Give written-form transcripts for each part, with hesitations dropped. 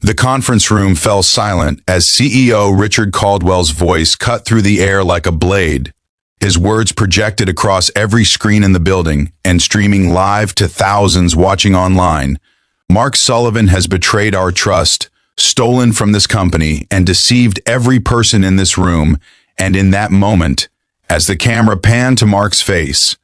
The conference room fell silent as CEO Richard Caldwell's voice cut through the air like a blade. His words projected across every screen in the building and streaming live to thousands watching online. Mark Sullivan has betrayed our trust, stolen from this company, and deceived every person in this room. And in that moment, as the camera panned to Mark's face,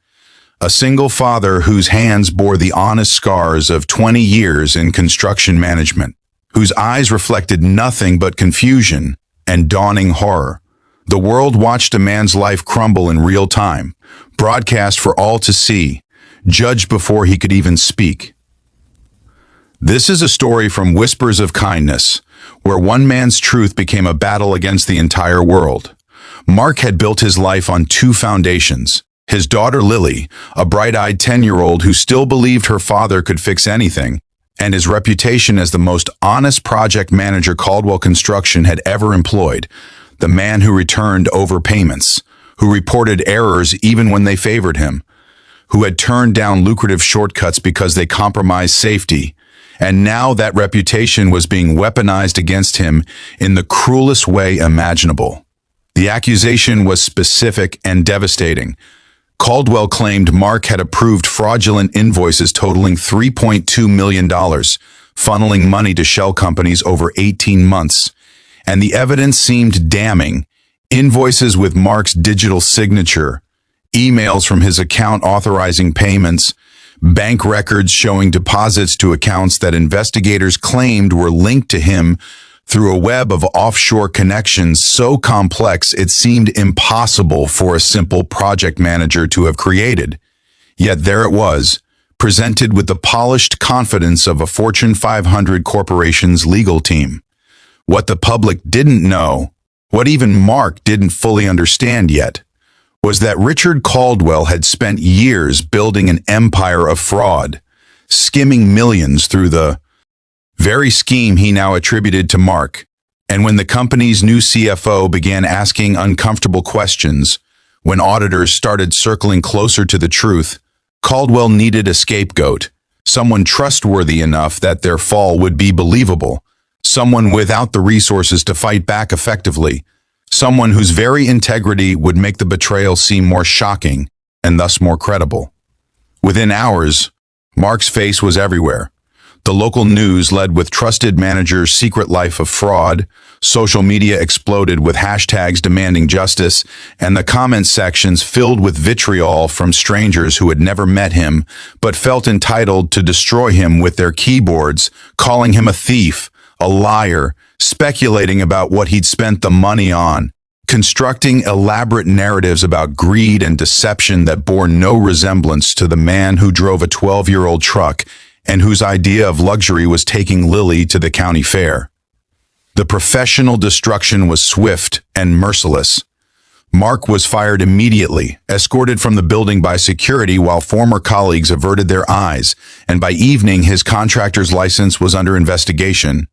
a single father whose hands bore the honest scars of 20 years in construction management, whose eyes reflected nothing but confusion and dawning horror. The world watched a man's life crumble in real time, broadcast for all to see, judged before he could even speak. This is a story from Whispers of Kindness, where one man's truth became a battle against the entire world. Mark had built his life on two foundations. His daughter Lily, a bright-eyed 10-year-old who still believed her father could fix anything, and his reputation as the most honest project manager Caldwell Construction had ever employed, the man who returned overpayments, who reported errors even when they favored him, who had turned down lucrative shortcuts because they compromised safety, and now that reputation was being weaponized against him in the cruelest way imaginable. The accusation was specific and devastating. Caldwell claimed Mark had approved fraudulent invoices totaling $3.2 million, funneling money to shell companies over 18 months. And the evidence seemed damning. Invoices with Mark's digital signature, emails from his account authorizing payments, bank records showing deposits to accounts that investigators claimed were linked to him through a web of offshore connections so complex it seemed impossible for a simple project manager to have created. Yet there it was, presented with the polished confidence of a Fortune 500 corporation's legal team. What the public didn't know, what even Mark didn't fully understand yet, was that Richard Caldwell had spent years building an empire of fraud, skimming millions through the very scheme he now attributed to Mark. And when the company's new CFO began asking uncomfortable questions, when auditors started circling closer to the truth, Caldwell needed a scapegoat, someone trustworthy enough that their fall would be believable, someone without the resources to fight back effectively, someone whose very integrity would make the betrayal seem more shocking and thus more credible. Within hours, Mark's face was everywhere. The local news led with trusted manager's secret life of fraud, social media exploded with hashtags demanding justice, and the comment sections filled with vitriol from strangers who had never met him but felt entitled to destroy him with their keyboards, calling him a thief, a liar, speculating about what he'd spent the money on, constructing elaborate narratives about greed and deception that bore no resemblance to the man who drove a 12-year-old truck and whose idea of luxury was taking Lily to the county fair. The professional destruction was swift and merciless. Mark was fired immediately, escorted from the building by security while former colleagues averted their eyes, and by evening his contractor's license was under investigation.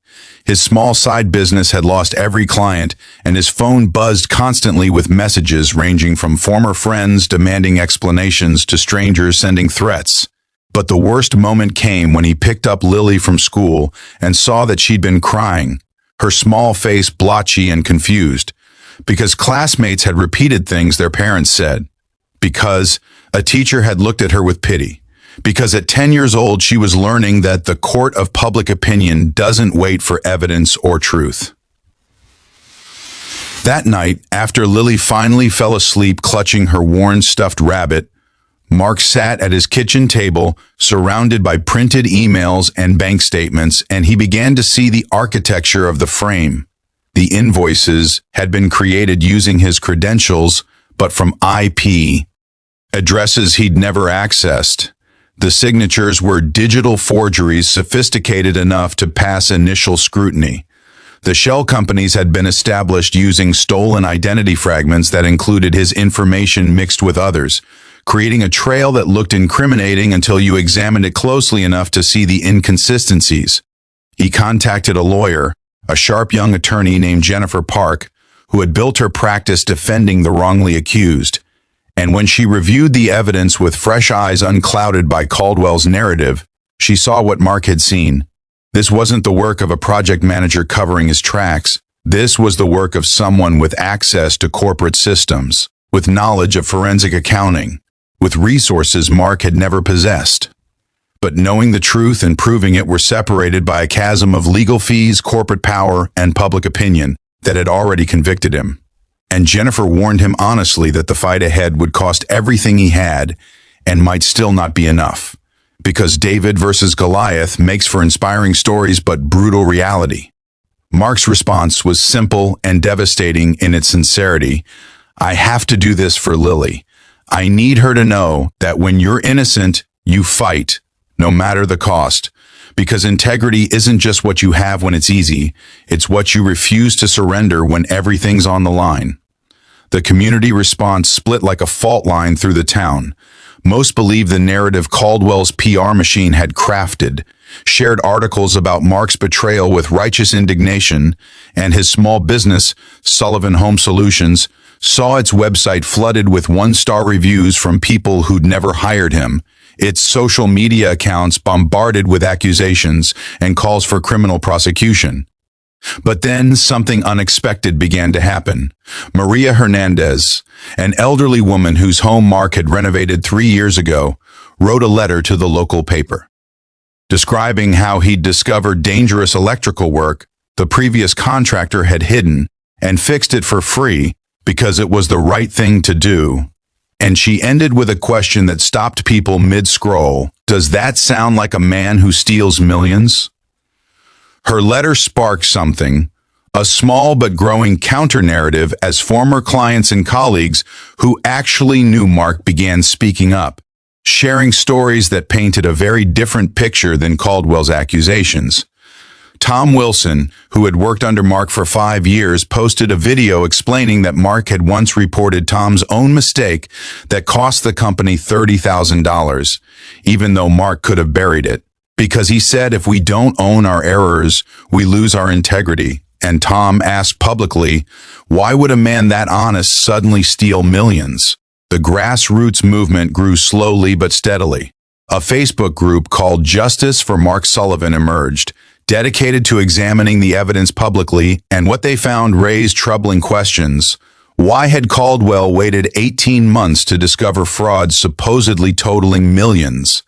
His small side business had lost every client, and his phone buzzed constantly with messages ranging from former friends demanding explanations to strangers sending threats. But the worst moment came when he picked up Lily from school and saw that she'd been crying, her small face blotchy and confused, because classmates had repeated things their parents said, because a teacher had looked at her with pity, because at 10 years old she was learning that the court of public opinion doesn't wait for evidence or truth. That night, after Lily finally fell asleep clutching her worn stuffed rabbit, Mark sat at his kitchen table, surrounded by printed emails and bank statements, and he began to see the architecture of the frame. The invoices had been created using his credentials, but from IP, addresses he'd never accessed. The signatures were digital forgeries sophisticated enough to pass initial scrutiny. The shell companies had been established using stolen identity fragments that included his information mixed with others, creating a trail that looked incriminating until you examined it closely enough to see the inconsistencies. He contacted a lawyer, a sharp young attorney named Jennifer Park, who had built her practice defending the wrongly accused. And when she reviewed the evidence with fresh eyes unclouded by Caldwell's narrative, she saw what Mark had seen: This wasn't the work of a project manager covering his tracks. This was the work of someone with access to corporate systems, with knowledge of forensic accounting, with resources Mark had never possessed. But knowing the truth and proving it were separated by a chasm of legal fees, corporate power, and public opinion that had already convicted him. And Jennifer warned him honestly that the fight ahead would cost everything he had and might still not be enough. Because David versus Goliath makes for inspiring stories but brutal reality. Mark's response was simple and devastating in its sincerity. I have to do this for Lily. I need her to know that when you're innocent, you fight, no matter the cost. Because integrity isn't just what you have when it's easy, it's what you refuse to surrender when everything's on the line. The community response split like a fault line through the town. Most believe the narrative Caldwell's PR machine had crafted, shared articles about Mark's betrayal with righteous indignation, and his small business, Sullivan Home Solutions, saw its website flooded with one-star reviews from people who'd never hired him, its social media accounts bombarded with accusations and calls for criminal prosecution. But then something unexpected began to happen. Maria Hernandez, an elderly woman whose home Mark had renovated 3 years ago, wrote a letter to the local paper, describing how he'd discovered dangerous electrical work the previous contractor had hidden and fixed it for free because it was the right thing to do. And she ended with a question that stopped people mid-scroll. Does that sound like a man who steals millions? Her letter sparked something, a small but growing counter-narrative as former clients and colleagues who actually knew Mark began speaking up, sharing stories that painted a very different picture than Caldwell's accusations. Tom Wilson, who had worked under Mark for 5 years, posted a video explaining that Mark had once reported Tom's own mistake that cost the company $30,000, even though Mark could have buried it. Because he said if we don't own our errors, we lose our integrity. And Tom asked publicly, why would a man that honest suddenly steal millions? The grassroots movement grew slowly but steadily. A Facebook group called Justice for Mark Sullivan emerged, dedicated to examining the evidence publicly, and what they found raised troubling questions. Why had Caldwell waited 18 months to discover frauds supposedly totaling millions?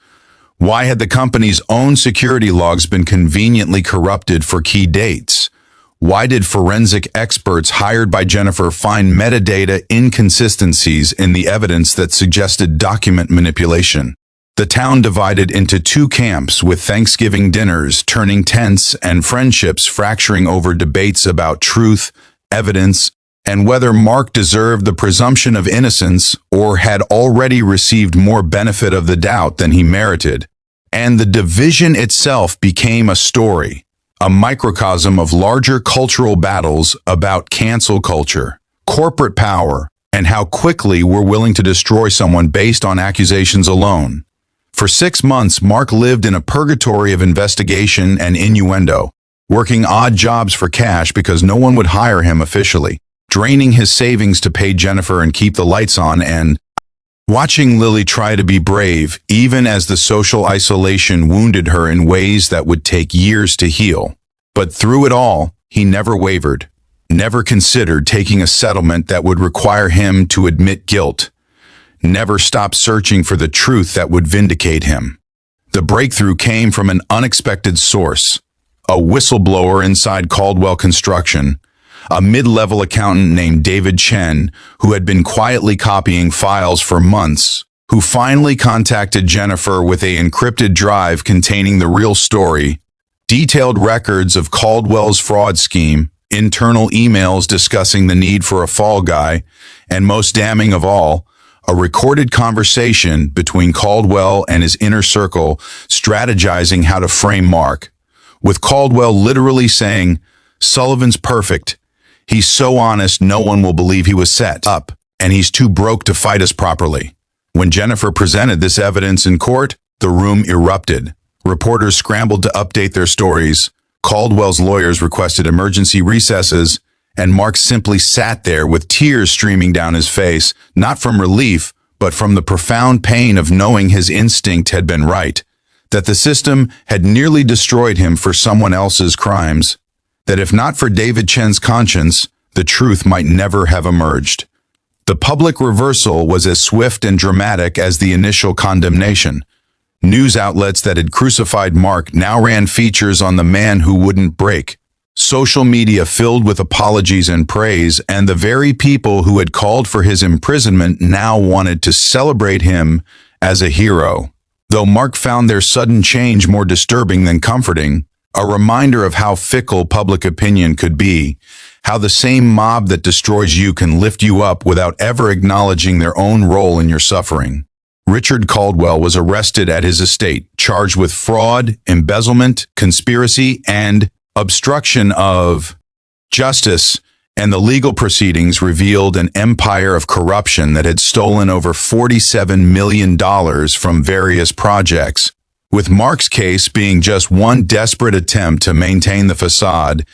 Why had the company's own security logs been conveniently corrupted for key dates? Why did forensic experts hired by Jennifer find metadata inconsistencies in the evidence that suggested document manipulation? The town divided into 2 camps, with Thanksgiving dinners turning tense and friendships fracturing over debates about truth, evidence, and whether Mark deserved the presumption of innocence or had already received more benefit of the doubt than he merited. And the division itself became a story, a microcosm of larger cultural battles about cancel culture, corporate power, and how quickly we're willing to destroy someone based on accusations alone. For 6 months, Mark lived in a purgatory of investigation and innuendo, working odd jobs for cash because no one would hire him officially, draining his savings to pay Jennifer and keep the lights on, and watching Lily try to be brave, even as the social isolation wounded her in ways that would take years to heal. But through it all, he never wavered, never considered taking a settlement that would require him to admit guilt, never stopped searching for the truth that would vindicate him. The breakthrough came from an unexpected source, a whistleblower inside Caldwell Construction, a mid-level accountant named David Chen, who had been quietly copying files for months, who finally contacted Jennifer with an encrypted drive containing the real story, detailed records of Caldwell's fraud scheme, internal emails discussing the need for a fall guy, and most damning of all, a recorded conversation between Caldwell and his inner circle strategizing how to frame Mark, with Caldwell literally saying, "Sullivan's perfect. He's so honest no one will believe he was set up, and he's too broke to fight us properly." When Jennifer presented this evidence in court, the room erupted. Reporters scrambled to update their stories. Caldwell's lawyers requested emergency recesses, and Mark simply sat there with tears streaming down his face, not from relief, but from the profound pain of knowing his instinct had been right, that the system had nearly destroyed him for someone else's crimes, that if not for David Chen's conscience, the truth might never have emerged. The public reversal was as swift and dramatic as the initial condemnation. News outlets that had crucified Mark now ran features on the man who wouldn't break. Social media filled with apologies and praise, and the very people who had called for his imprisonment now wanted to celebrate him as a hero. Though Mark found their sudden change more disturbing than comforting, a reminder of how fickle public opinion could be, how the same mob that destroys you can lift you up without ever acknowledging their own role in your suffering. Richard Caldwell was arrested at his estate, charged with fraud, embezzlement, conspiracy, and obstruction of justice, and the legal proceedings revealed an empire of corruption that had stolen over $47 million from various projects, with Mark's case being just one desperate attempt to maintain the facade.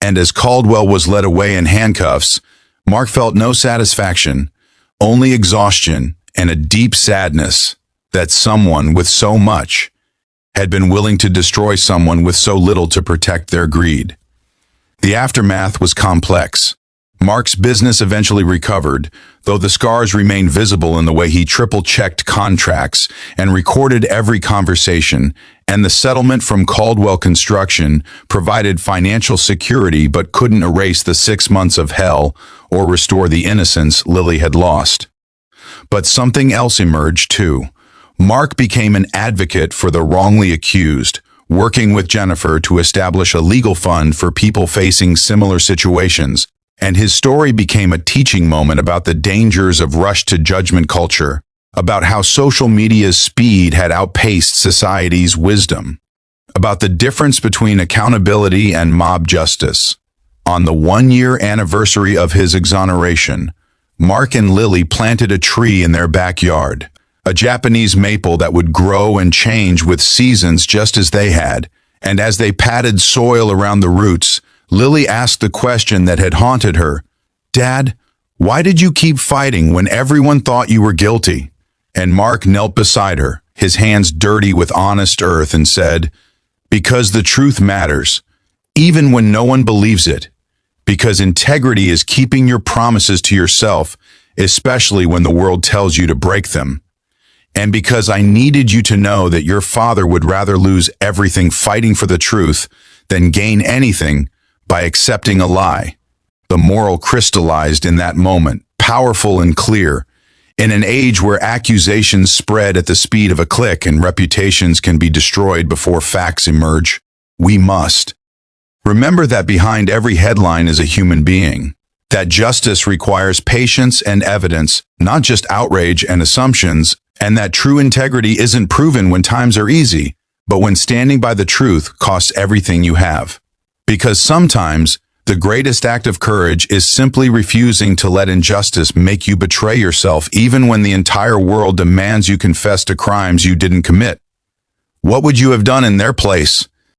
And as Caldwell was led away in handcuffs, Mark felt no satisfaction, only exhaustion and a deep sadness that someone with so much had been willing to destroy someone with so little to protect their greed. The aftermath was complex. Mark's business eventually recovered, though the scars remained visible in the way he triple-checked contracts and recorded every conversation, and the settlement from Caldwell Construction provided financial security but couldn't erase the 6 months of hell or restore the innocence Lily had lost. But something else emerged, too. Mark became an advocate for the wrongly accused, working with Jennifer to establish a legal fund for people facing similar situations, and his story became a teaching moment about the dangers of rush-to-judgment culture, about how social media's speed had outpaced society's wisdom, about the difference between accountability and mob justice. On the 1-year anniversary of his exoneration, Mark and Lily planted a tree in their backyard, a Japanese maple that would grow and change with seasons just as they had, and as they patted soil around the roots, Lily asked the question that had haunted her, "Dad, why did you keep fighting when everyone thought you were guilty?" And Mark knelt beside her, his hands dirty with honest earth, and said, "Because the truth matters, even when no one believes it. Because integrity is keeping your promises to yourself, especially when the world tells you to break them. And because I needed you to know that your father would rather lose everything fighting for the truth than gain anything by accepting a lie." The moral crystallized in that moment, powerful and clear. In an age where accusations spread at the speed of a click and reputations can be destroyed before facts emerge, we must remember that behind every headline is a human being, that justice requires patience and evidence, not just outrage and assumptions, and that true integrity isn't proven when times are easy, but when standing by the truth costs everything you have. Because sometimes, the greatest act of courage is simply refusing to let injustice make you betray yourself even when the entire world demands you confess to crimes you didn't commit. What would you have done in their place?